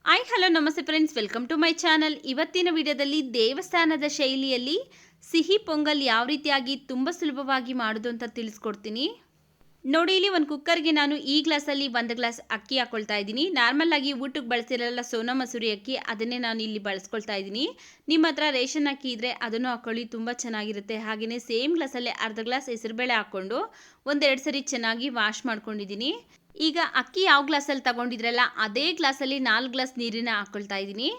Hi hello ನಮಸ್ತೆ friends, welcome to my channel. ಇವತ್ತಿನ ವಿಡಿಯೋದಲ್ಲಿ ದೇವಸ್ಥಾನದ ಶೈಲಿಯಲ್ಲಿ ಸಿಹಿ ಪೊಂಗಲ್ ಯಾವ ರೀತಿಯಾಗಿ ತುಂಬ ಸುಲಭವಾಗಿ ಮಾಡೋದು ಅಂತ ತಿಳಿಸ್ಕೊಡ್ತೀನಿ. ನೋಡಿ, ಇಲ್ಲಿ ಒಂದು ಕುಕ್ಕರ್ಗೆ ನಾನು ಈ ಗ್ಲಾಸಲ್ಲಿ 1 ಗ್ಲಾಸ್ ಅಕ್ಕಿ ಹಾಕೊಳ್ತಾ ಇದ್ದೀನಿ. ನಾರ್ಮಲ್ ಆಗಿ ಊಟಕ್ಕೆ ಬಳಸಿರಲ್ಲ ಸೋನಾ ಮಸೂರಿ ಅಕ್ಕಿ, ಅದನ್ನೇ ನಾನು ಇಲ್ಲಿ ಬಳಸ್ಕೊಳ್ತಾ ಇದ್ದೀನಿ. ನಿಮ್ಮ ಹತ್ರ ರೇಷನ್ ಅಕ್ಕಿ ಇದ್ದರೆ ಅದನ್ನು ಹಾಕೊಳ್ಳಿ, ತುಂಬ ಚೆನ್ನಾಗಿರುತ್ತೆ. ಹಾಗೆಯೇ ಸೇಮ್ ಗ್ಲಾಸಲ್ಲಿ ಅರ್ಧ ಗ್ಲಾಸ್ ಹೆಸರುಬೇಳೆ ಹಾಕ್ಕೊಂಡು 1-2 ಸರಿ ಚೆನ್ನಾಗಿ ವಾಶ್ ಮಾಡ್ಕೊಂಡಿದ್ದೀನಿ. ಈಗ ಅಕ್ಕಿ ಯಾವ ಗ್ಲಾಸಲ್ಲಿ ತಗೊಂಡಿದ್ರಲ್ಲ ಅದೇ ಗ್ಲಾಸಲ್ಲಿ 4 ಗ್ಲಾಸ್ ನೀರನ್ನ ಹಾಕ್ಕೊಳ್ತಾ ಇದ್ದೀನಿ.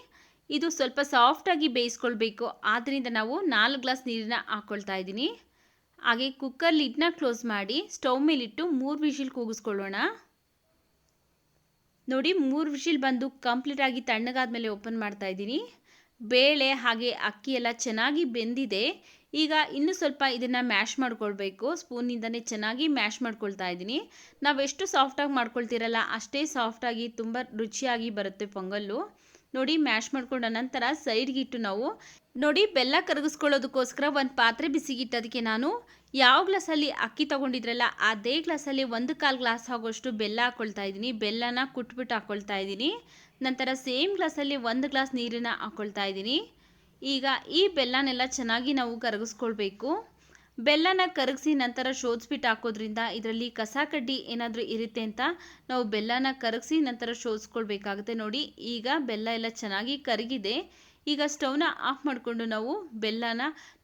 ಇದು ಸ್ವಲ್ಪ ಸಾಫ್ಟಾಗಿ ಬೇಯಿಸ್ಕೊಳ್ಬೇಕು, ಆದ್ದರಿಂದ ನಾವು 4 ಗ್ಲಾಸ್ ನೀರನ್ನ ಹಾಕ್ಕೊಳ್ತಾ ಇದ್ದೀನಿ. ಹಾಗೆ ಕುಕ್ಕರ್ ಲಿಡ್ನ ಕ್ಲೋಸ್ ಮಾಡಿ ಸ್ಟವ್ ಮೇಲಿಟ್ಟು 3 ವಿಷಿಲ್ ಕೂಗಿಸ್ಕೊಳ್ಳೋಣ. ನೋಡಿ, 3 ವಿಷಿಲ್ ಬಂದು ಕಂಪ್ಲೀಟಾಗಿ ತಣ್ಣಗಾದ್ಮೇಲೆ ಓಪನ್ ಮಾಡ್ತಾ ಇದ್ದೀನಿ. ಬೇಳೆ ಹಾಗೆ ಅಕ್ಕಿ ಎಲ್ಲ ಚೆನ್ನಾಗಿ ಬೆಂದಿದೆ. ಈಗ ಇನ್ನೂ ಸ್ವಲ್ಪ ಇದನ್ನು ಮ್ಯಾಶ್ ಮಾಡ್ಕೊಳ್ಬೇಕು. ಸ್ಪೂನಿಂದನೇ ಚೆನ್ನಾಗಿ ಮ್ಯಾಶ್ ಮಾಡ್ಕೊಳ್ತಾ ಇದ್ದೀನಿ. ನಾವೆಷ್ಟು ಸಾಫ್ಟಾಗಿ ಮಾಡ್ಕೊಳ್ತಿರಲ್ಲ ಅಷ್ಟೇ ಸಾಫ್ಟಾಗಿ ತುಂಬ ರುಚಿಯಾಗಿ ಬರುತ್ತೆ ಪೊಂಗಲ್ಲು. ನೋಡಿ, ಮ್ಯಾಶ್ ಮಾಡ್ಕೊಂಡ ನಂತರ ಸೈಡ್ಗಿಟ್ಟು ನಾವು ನೋಡಿ ಬೆಲ್ಲ ಕರಗಿಸ್ಕೊಳ್ಳೋದಕ್ಕೋಸ್ಕರ ಒಂದು ಪಾತ್ರೆ ಬಿಸಿಗಿಟ್ಟೋದಕ್ಕೆ ನಾನು ಯಾವ ಗ್ಲಾಸಲ್ಲಿ ಅಕ್ಕಿ ತೊಗೊಂಡಿದ್ರಲ್ಲ ಅದೇ ಗ್ಲಾಸಲ್ಲಿ 1/4 ಗ್ಲಾಸ್ ಆಗೋಷ್ಟು ಬೆಲ್ಲ ಹಾಕ್ಕೊಳ್ತಾ ಇದ್ದೀನಿ. ಬೆಲ್ಲನ ಕುಟ್ಬಿಟ್ಟು ಹಾಕ್ಕೊಳ್ತಾ ಇದ್ದೀನಿ. ನಂತರ ಸೇಮ್ ಗ್ಲಾಸಲ್ಲಿ 1 ಗ್ಲಾಸ್ ನೀರನ್ನು ಹಾಕ್ಕೊಳ್ತಾ ಇದ್ದೀನಿ. ಈಗ ಈ ಬೆಲ್ಲನೆಲ್ಲ ಚೆನ್ನಾಗಿ ನಾವು ಕರಗಿಸ್ಕೊಳ್ಬೇಕು. ಬೆಲ್ಲನ ಕರಗಿಸಿ ನಂತರ ಶೋಧಿಸ್ಬಿಟ್ಟು ಹಾಕೋದ್ರಿಂದ ಇದರಲ್ಲಿ ಕಸ ಕಡ್ಡಿ ಏನಾದರೂ ಇರುತ್ತೆ ಅಂತ ನಾವು ಬೆಲ್ಲನ ಕರಗಿಸಿ ನಂತರ ಶೋಧಿಸ್ಕೊಳ್ಬೇಕಾಗುತ್ತೆ. ನೋಡಿ, ಈಗ ಬೆಲ್ಲ ಎಲ್ಲ ಚೆನ್ನಾಗಿ ಕರಗಿದೆ. ಈಗ ಸ್ಟವ್ನ ಆಫ್ ಮಾಡಿಕೊಂಡು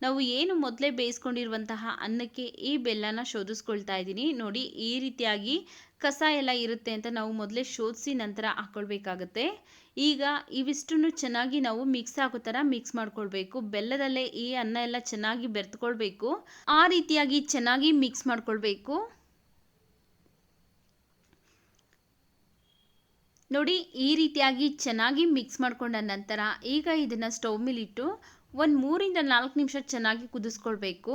ನಾವು ಏನು ಮೊದಲೇ ಬೇಯಿಸ್ಕೊಂಡಿರುವಂತಹ ಅನ್ನಕ್ಕೆ ಈ ಬೆಲ್ಲನ ಶೋಧಿಸ್ಕೊಳ್ತಾ ಇದ್ದೀನಿ. ನೋಡಿ, ಈ ರೀತಿಯಾಗಿ ಕಸ ಎಲ್ಲ ಇರುತ್ತೆ ಅಂತ ನಾವು ಮೊದಲೇ ಶೋಧಿಸಿ ನಂತರ ಹಾಕ್ಕೊಳ್ಬೇಕಾಗತ್ತೆ. ಈಗ ಇವಿಷ್ಟನ್ನು ಚೆನ್ನಾಗಿ ನಾವು ಮಿಕ್ಸ್ ಆಗೋ ಥರ ಮಿಕ್ಸ್ ಮಾಡ್ಕೊಳ್ಬೇಕು. ಬೆಲ್ಲದಲ್ಲೇ ಈ ಅನ್ನ ಎಲ್ಲ ಚೆನ್ನಾಗಿ ಬೆರೆತ್ಕೊಳ್ಬೇಕು. ಆ ರೀತಿಯಾಗಿ ಚೆನ್ನಾಗಿ ಮಿಕ್ಸ್ ಮಾಡ್ಕೊಳ್ಬೇಕು. ನೋಡಿ, ಈ ರೀತಿಯಾಗಿ ಚೆನ್ನಾಗಿ ಮಿಕ್ಸ್ ಮಾಡ್ಕೊಂಡ ನಂತರ ಈಗ ಇದನ್ನು ಸ್ಟವ್ ಮೇಲಿಟ್ಟು ಒಂದು 3-4 ನಿಮಿಷ ಚೆನ್ನಾಗಿ ಕುದಿಸ್ಕೊಳ್ಬೇಕು.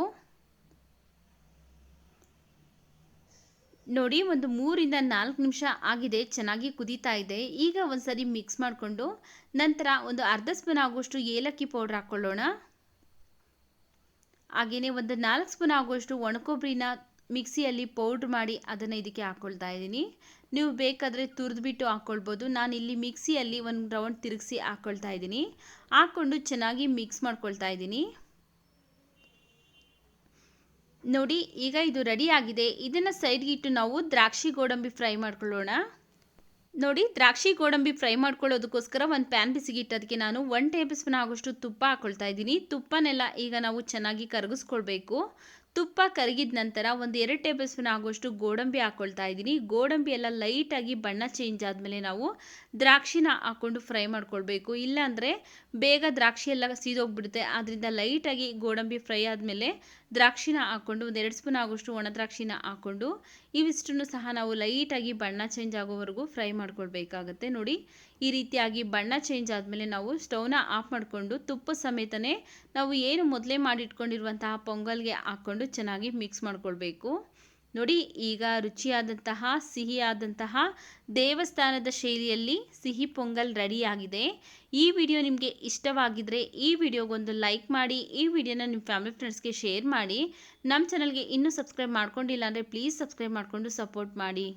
ನೋಡಿ, ಒಂದು 3-4 ನಿಮಿಷ ಆಗಿದೆ, ಚೆನ್ನಾಗಿ ಕುದೀತಾ ಇದೆ. ಈಗ ಒಂದ್ಸರಿ ಮಿಕ್ಸ್ ಮಾಡಿಕೊಂಡು ನಂತರ ಒಂದು ಅರ್ಧ ಸ್ಪೂನ್ ಆಗುವಷ್ಟು ಏಲಕ್ಕಿ ಪೌಡ್ರ್ ಹಾಕ್ಕೊಳ್ಳೋಣ. ಹಾಗೆಯೇ ಒಂದು 4 ಸ್ಪೂನ್ ಆಗುವಷ್ಟು ಒಣಕೊಬ್ಬರಿನ ಮಿಕ್ಸಿಯಲ್ಲಿ ಪೌಡ್ರ್ ಮಾಡಿ ಅದನ್ನು ಇದಕ್ಕೆ ಹಾಕ್ಕೊಳ್ತಾ ಇದ್ದೀನಿ. ನೀವು ಬೇಕಾದರೆ ತುರಿದ್ಬಿಟ್ಟು ಹಾಕ್ಕೊಳ್ಬೋದು. ನಾನಿಲ್ಲಿ ಮಿಕ್ಸಿಯಲ್ಲಿ ಒಂದು ರೌಂಡ್ ತಿರುಗಿಸಿ ಹಾಕ್ಕೊಳ್ತಾ ಇದ್ದೀನಿ. ಹಾಕ್ಕೊಂಡು ಚೆನ್ನಾಗಿ ಮಿಕ್ಸ್ ಮಾಡ್ಕೊಳ್ತಾ ಇದ್ದೀನಿ. ನೋಡಿ, ಈಗ ಇದು ರೆಡಿ ಆಗಿದೆ. ಇದನ್ನು ಸೈಡ್ಗಿಟ್ಟು ನಾವು ದ್ರಾಕ್ಷಿ ಗೋಡಂಬಿ ಫ್ರೈ ಮಾಡ್ಕೊಳ್ಳೋಣ. ನೋಡಿ, ದ್ರಾಕ್ಷಿ ಗೋಡಂಬಿ ಫ್ರೈ ಮಾಡ್ಕೊಳ್ಳೋದಕ್ಕೋಸ್ಕರ ಒಂದು ಪ್ಯಾನ್ ಬಿಸಿಗಿಟ್ಟೋದಕ್ಕೆ ನಾನು 1 ಟೇಬಲ್ ಸ್ಪೂನ್ ಆಗೋಷ್ಟು ತುಪ್ಪ ಹಾಕ್ಕೊಳ್ತಾ ಇದ್ದೀನಿ. ತುಪ್ಪನೆಲ್ಲ ಈಗ ನಾವು ಚೆನ್ನಾಗಿ ಕರಗಿಸ್ಕೊಳ್ಬೇಕು. ತುಪ್ಪ ಕರಗಿದ ನಂತರ ಒಂದು 2 ಟೇಬಲ್ ಸ್ಪೂನ್ ಆಗುವಷ್ಟು ಗೋಡಂಬಿ ಹಾಕ್ಕೊಳ್ತಾ ಇದ್ದೀನಿ. ಗೋಡಂಬಿ ಎಲ್ಲ ಲೈಟಾಗಿ ಬಣ್ಣ ಚೇಂಜ್ ಆದಮೇಲೆ ನಾವು ದ್ರಾಕ್ಷಿನ ಹಾಕ್ಕೊಂಡು ಫ್ರೈ ಮಾಡ್ಕೊಳ್ಬೇಕು. ಇಲ್ಲಾಂದರೆ ಬೇಗ ದ್ರಾಕ್ಷಿ ಎಲ್ಲ ಸೀದೋಗ್ಬಿಡುತ್ತೆ. ಆದ್ದರಿಂದ ಲೈಟಾಗಿ ಗೋಡಂಬಿ ಫ್ರೈ ಆದಮೇಲೆ ದ್ರಾಕ್ಷಿನ ಹಾಕ್ಕೊಂಡು ಒಂದು 2 ಸ್ಪೂನ್ ಆಗುವಷ್ಟು ಒಣ ದ್ರಾಕ್ಷಿನ ಹಾಕ್ಕೊಂಡು ಇವಿಷ್ಟನ್ನು ಸಹ ನಾವು ಲೈಟಾಗಿ ಬಣ್ಣ ಚೇಂಜ್ ಆಗೋವರೆಗೂ ಫ್ರೈ ಮಾಡ್ಕೊಳ್ಬೇಕಾಗತ್ತೆ. ನೋಡಿ, ಈ ರೀತಿಯಾಗಿ ಬಣ್ಣ ಚೇಂಜ್ ಆದಮೇಲೆ ನಾವು ಸ್ಟವ್ನ ಆಫ್ ಮಾಡಿಕೊಂಡು ತುಪ್ಪ ಸಮೇತನೇ ನಾವು ಏನು ಮೊದಲೇ ಮಾಡಿಟ್ಕೊಂಡಿರುವಂತಹ ಪೊಂಗಲ್ಗೆ ಹಾಕ್ಕೊಂಡು ಚೆನ್ನಾಗಿ ಮಿಕ್ಸ್ ಮಾಡ್ಕೊಳ್ಬೇಕು. ನೋಡಿ, ಈಗ ರುಚಿಯಾದಂತಹ ಸಿಹಿಯಾದಂತಹ ದೇವಸ್ಥಾನದ ಶೈಲಿಯಲ್ಲಿ ಸಿಹಿ ಪೊಂಗಲ್ ರೆಡಿಯಾಗಿದೆ. ಈ ವಿಡಿಯೋ ನಿಮಗೆ ಇಷ್ಟವಾಗಿದ್ದರೆ ಈ ವಿಡಿಯೋಗೊಂದು ಲೈಕ್ ಮಾಡಿ, ಈ ವಿಡಿಯೋನ ನಿಮ್ಮ ಫ್ಯಾಮಿಲಿ ಫ್ರೆಂಡ್ಸ್ಗೆ ಶೇರ್ ಮಾಡಿ. ನಮ್ಮ ಚಾನಲ್ಗೆ ಇನ್ನೂ ಸಬ್ಸ್ಕ್ರೈಬ್ ಮಾಡ್ಕೊಂಡಿಲ್ಲ ಅಂದರೆ ಪ್ಲೀಸ್ ಸಬ್ಸ್ಕ್ರೈಬ್ ಮಾಡಿಕೊಂಡು ಸಪೋರ್ಟ್ ಮಾಡಿ.